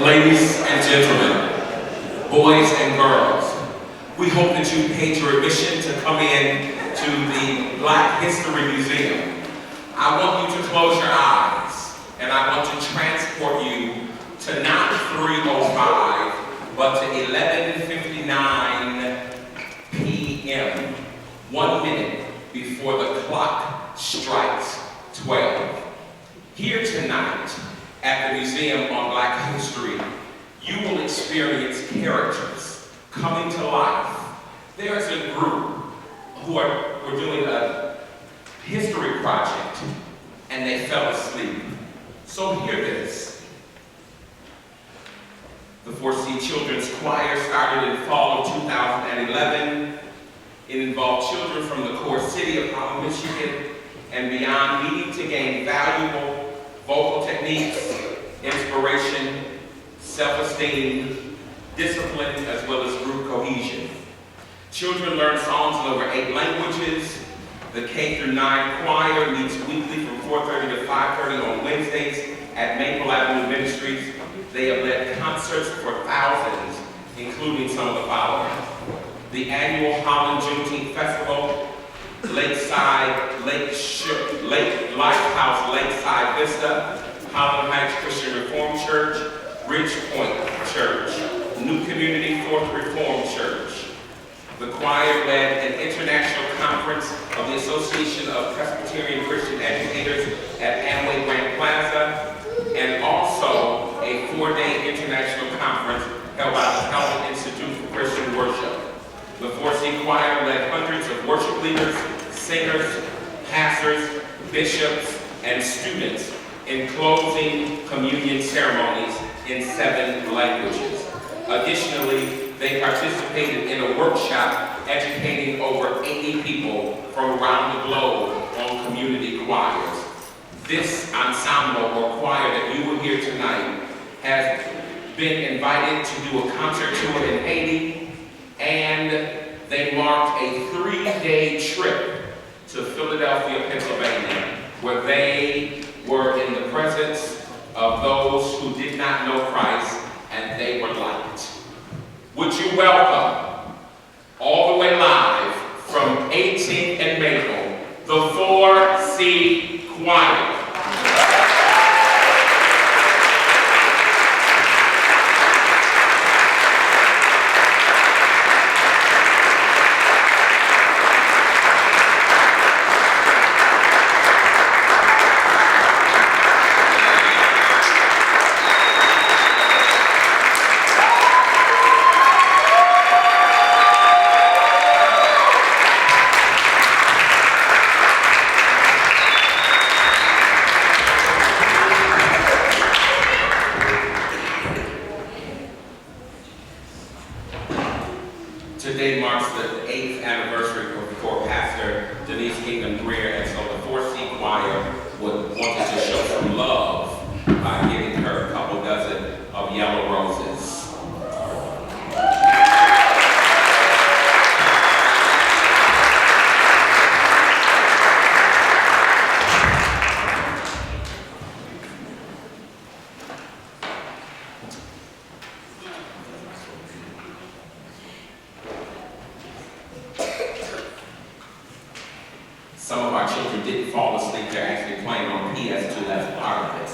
Ladies and gentlemen, boys and girls, we hope that you paid your admission to come in to the Black History Museum. I want you to close your eyes, and I want to transport you to not 3:05, but to 11:59 p.m., 1 minute before the clock strikes 12. Here tonight, at the Museum on Black History, you will experience characters coming to life. There's a group who were doing a history project, and they fell asleep. So hear this. The 4C Children's Choir started in fall of 2011. It involved children from the core city of Holland, Michigan, and beyond, meeting to gain valuable vocal techniques, inspiration, self-esteem, discipline, as well as group cohesion. Children learn songs in over 8 languages. The K-9 choir meets weekly from 4:30 to 5:30 on Wednesdays at Maple Avenue Ministries. They have led concerts for thousands, including some of the following: the annual Holland Juneteenth Festival, Lighthouse Lakeside Vista, Holland Heights Christian Reformed Church, Ridge Point Church, New Community Fourth Reformed Church. The choir led an international conference of the Association of Presbyterian Christian Educators at Amway Grand Plaza, and also a 4-day international conference held by the Howard Institute for Christian Worship. The 4C Choir led hundreds of worship leaders, singers, pastors, bishops, and students in closing communion ceremonies in 7 languages. Additionally, they participated in a workshop educating over 80 people from around the globe on community choirs. This ensemble or choir that you will hear tonight has been invited to do a concert tour in Haiti, and they marked a 3-day trip to Philadelphia, Pennsylvania, where they were in the presence of those who did not know Christ, and they were light. Would you welcome, all the way live from 18th and Maple, the 4C Choir. Today marks the 8th anniversary for Pastor Denise Kingdom Greer, and so the 4C Choir wanted to show some love by giving her a couple dozen of yellow roses. Some of our children didn't fall asleep. They're actually playing on PS2. That's part of it.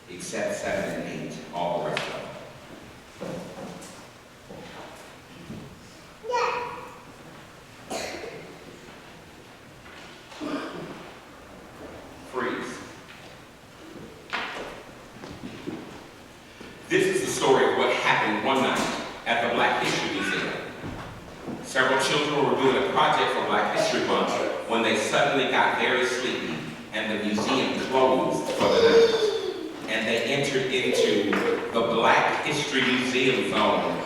Except 7 and 8, all the rest of them. Freeze. This is the story of what happened one night at the Black History Museum. Several children were doing a project for Black History Month when they suddenly got very sleepy and the museum closed for the night. And they entered into the Black History Museum zone.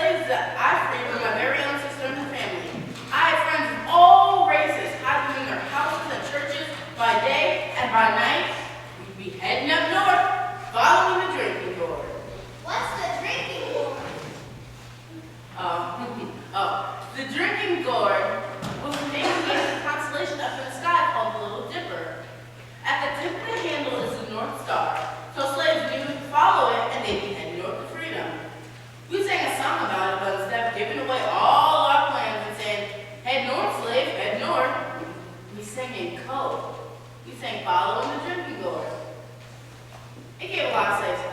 slaves that I freed were my very own sister and her family. I had friends of all races hiding in their houses and churches by day and by night. We'd be heading up north, following the drinking gourd. What's the drinking gourd? The drinking gourd was the name we gave the constellation up in the sky called the Little Dipper. At the tip of the handle is the North Star, so slaves knew to follow it and they'd be heading north to freedom. We sang a song about it, but instead of giving away all our plans and saying, head north, slave, head north, we sang in code. We sang following the drinking gourd. It gave a lot of slaves hope.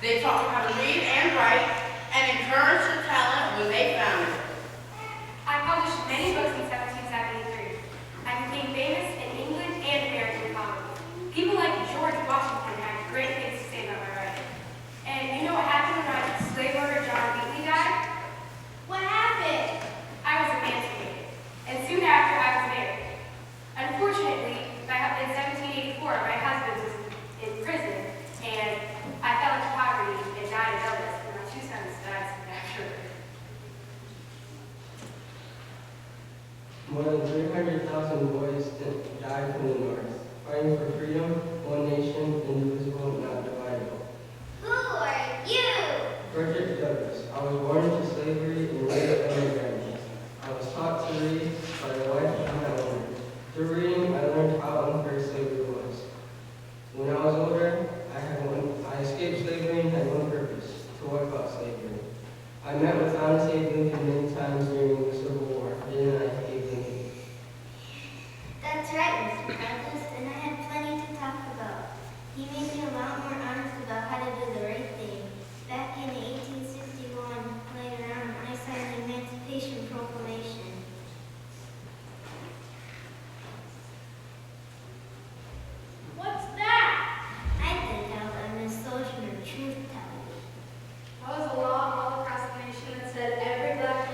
They taught her how to read and write and encouraged her talent when they found it. I published many books in 1773. I became famous in England and American comedy. People like George Washington had great things to say about my writing. And you know what happened when my slave owner John Wheatley died? What happened? I was emancipated, and soon after I was married. Unfortunately, in 1784, my husband was in prison, and I fell into poverty and died of illness, and my 2 sons died soon after. More than 300,000 boys died from the North, fighting for freedom, one nation, indivisible, not dividable. Who are you? Frederick Douglass. I was born into slavery and raised by my grandmother. I was taught to read by the wife of my owner. Through reading, I learned how unfair slavery was. When I was older, I escaped slavery and had one purpose, to wipe out slavery. I met with Honest Abe Lincoln many times during the Civil War, didn't I, Abe Lincoln? That's right, Mr. Douglas, and I had plenty to talk about. He made me a lot more honest about how to do the right thing. Back in 1861, later on, I signed the Emancipation Proclamation. What's that? I think I'm a social truth teller. That was a law all across the nation that said every black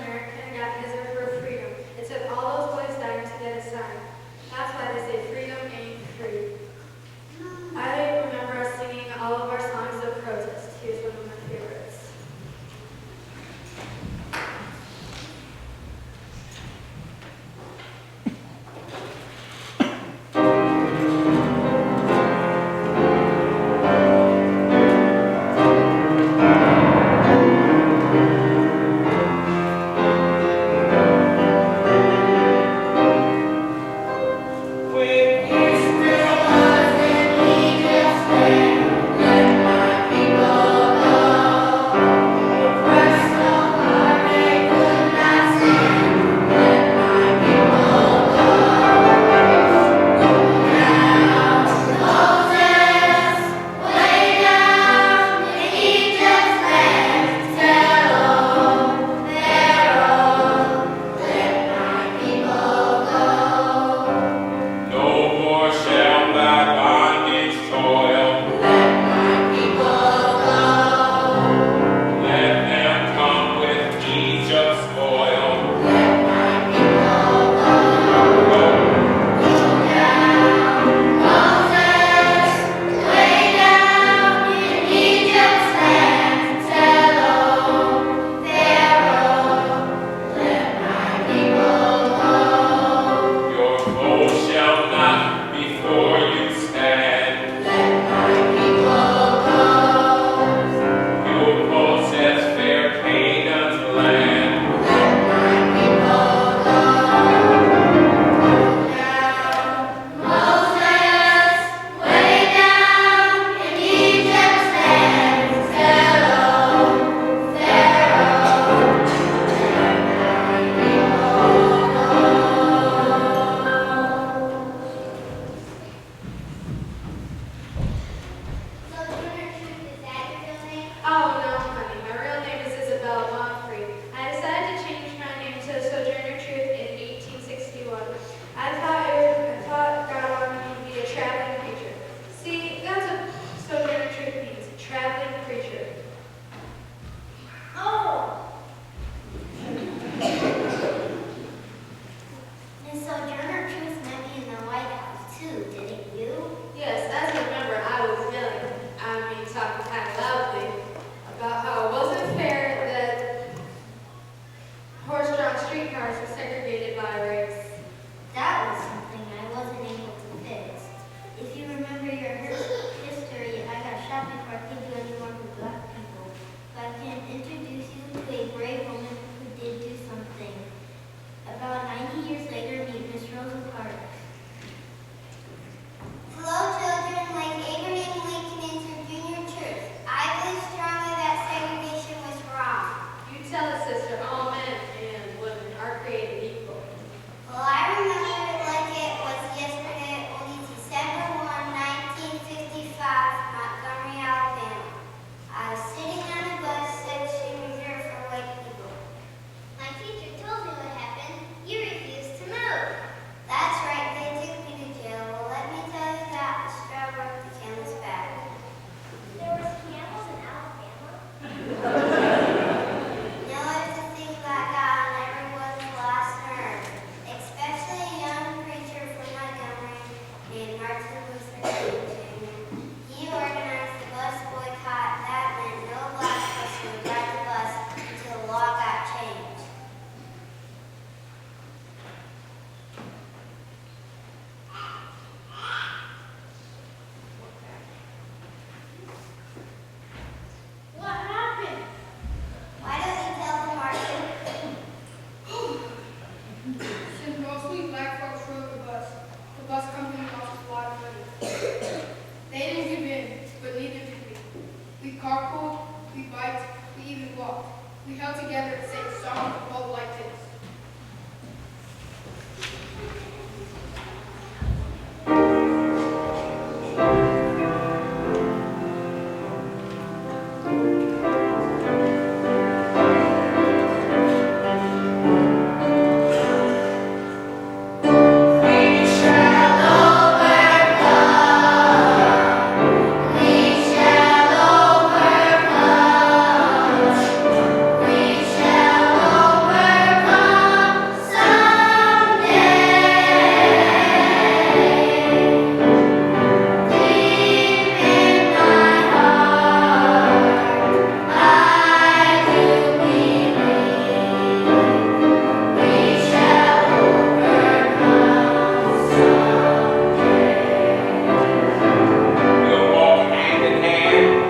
carpooled, we biked, we even walked. We held together and sang songs of love like this. We'll walk hand in hand.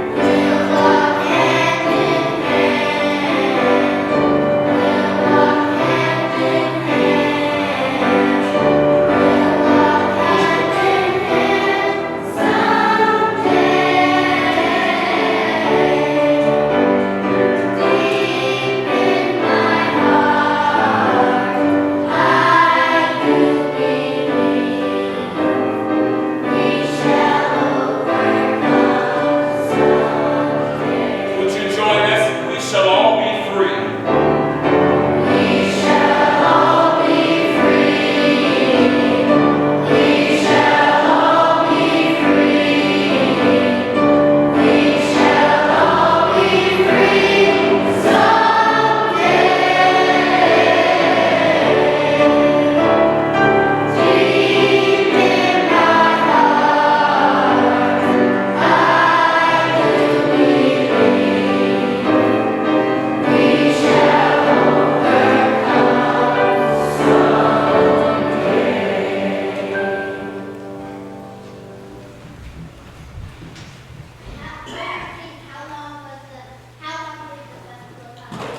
Would you join us? We shall all be free. How long was the festival last?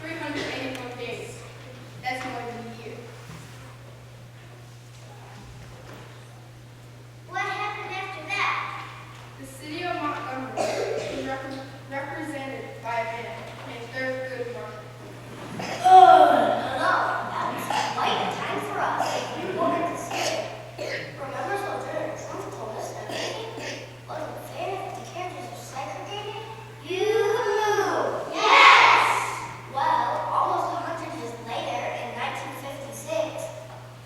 381 days. That's more than a year. What happened after that? The city of Montgomery was represented by a man named Thurgood Marshall. Hello, that was quite a time for us. We wanted to see it. Remember Soldier Trump told us that it wasn't fair that the characters are segregated? Yes! Well, almost 100 years later, in 1956,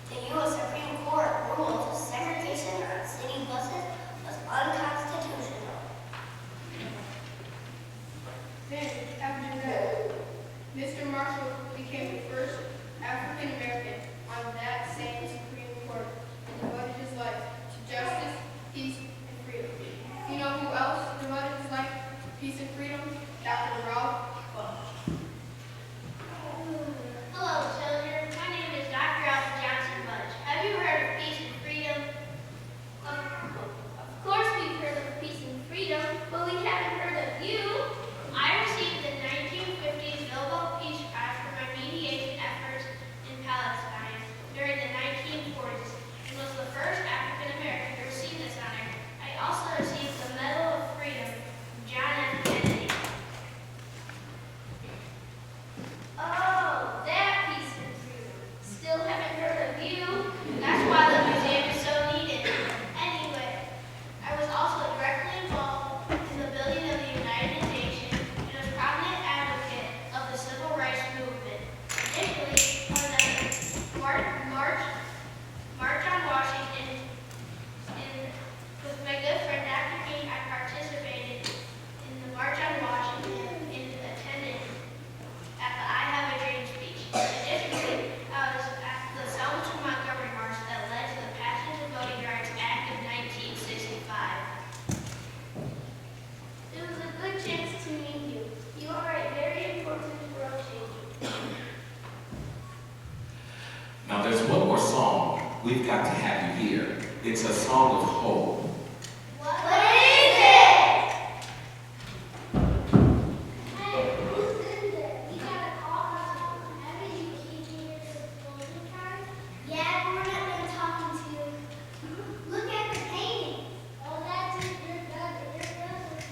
the U.S. Supreme Court ruled segregation on city buses was unconstitutional. Then, after that, Mr. Marshall became the first African American on that same Supreme Court and devoted his life to justice, peace, and freedom. You know who else devoted his life to peace and freedom? Dr. Ralph Bunche. Hello, children. My name is Dr. Alpha Johnson Bunch. Have you heard of peace and freedom? Of course we've heard of peace and freedom, but we haven't heard of you. I received the 1950s Nobel Peace Prize for my mediation efforts in Palestine during the 1940s and was the first African American to receive this honor. I also received the Medal of Freedom from John F. Kennedy. Oh, that peace and freedom. Still haven't heard of you. That's why the museum is so needed. Anyway, I was also directly involved in the building of the United Nations and a prominent advocate of the civil rights movement. Initially, on the March on Washington, with my good friend Dr. King, I participated in the March on Washington and attended at the I Have a Dream speech. Additionally, I was at the Selma to Montgomery March that led to the passage of Voting Rights Act of 1965. It was a good chance to meet you. You are a very important world changer. Now there's one more song we've got to have you hear. It's a song of hope. What is it? Hey, who's in there? You got a call from someone. Haven't you keep your voting card? Yeah, but we're not done talking to you. Look at the painting. Oh, that's it. You're done. You're done with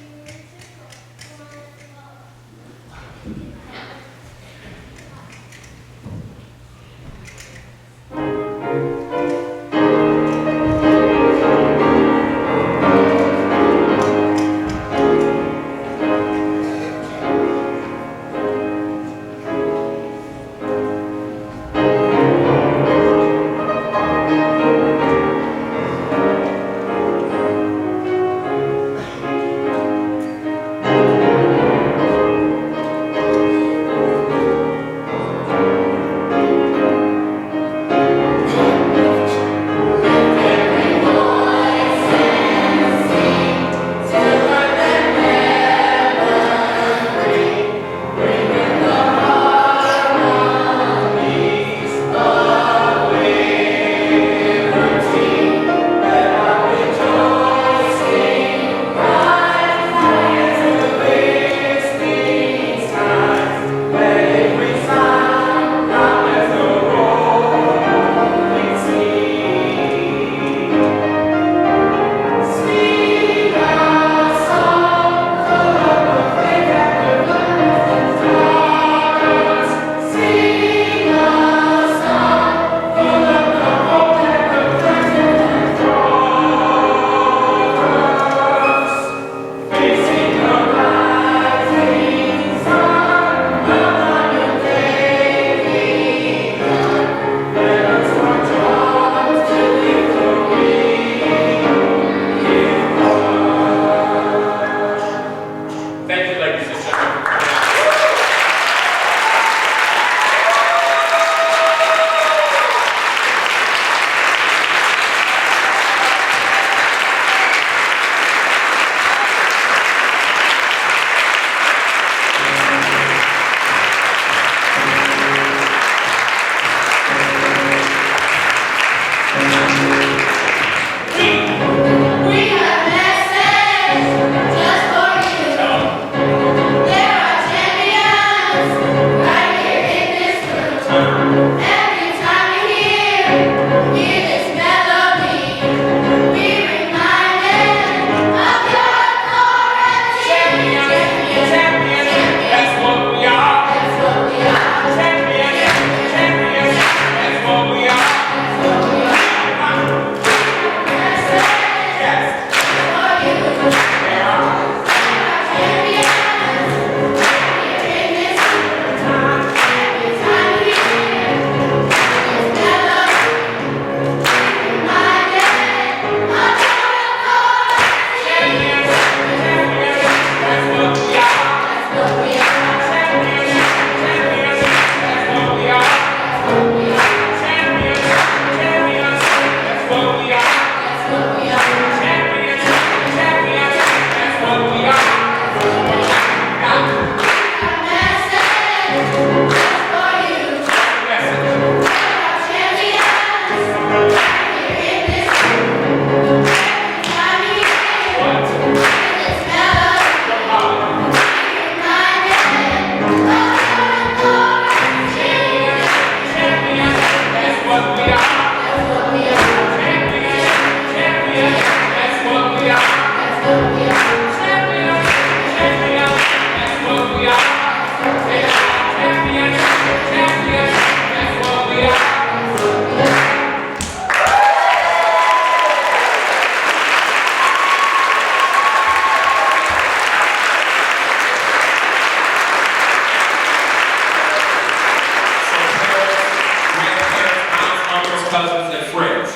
Cousins and friends.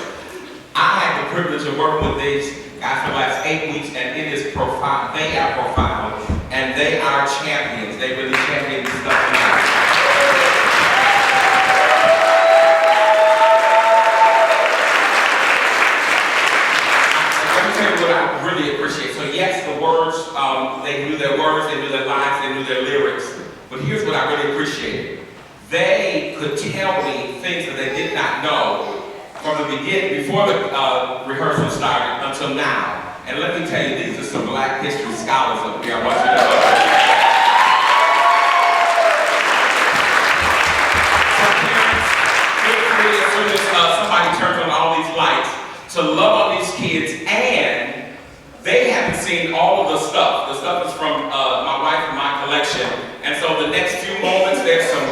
I had the privilege of working with these guys for the last 8 weeks, and it is profound. They are profound, and they are champions. They really champion this stuff tonight. Let me tell you what I really appreciate. So yes, the words, they knew their words, they knew their lines, they knew their lyrics. But here's what I really appreciated. They could tell me things that they did not know from the beginning, before the rehearsal started until now. And let me tell you, these are some Black history scholars up here. I want you to know. So parents, feel free as soon as somebody turns on all these lights to love on these kids, and they haven't seen all of the stuff. The stuff is from my wife and my collection. And so the next few moments, there's some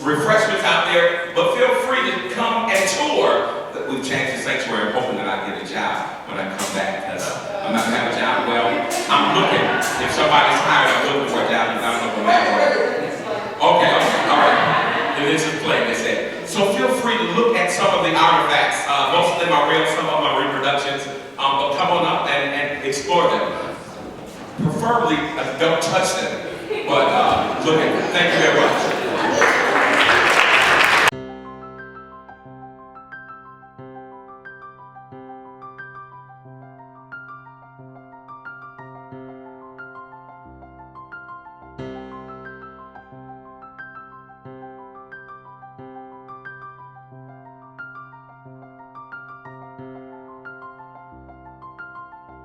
refreshments out there, but feel free to come and tour. We've changed the sanctuary. I'm hoping that I get a job when I come back, because I'm not gonna have a job. Well, I'm looking. If somebody's hired, I'm looking for a job, because I'm looking that way. Okay, all right. And this is play, they said. So feel free to look at some of the artifacts. Most of them are real, some of them are reproductions. But come on up and explore them. Preferably, don't touch them. But look at them. Thank you.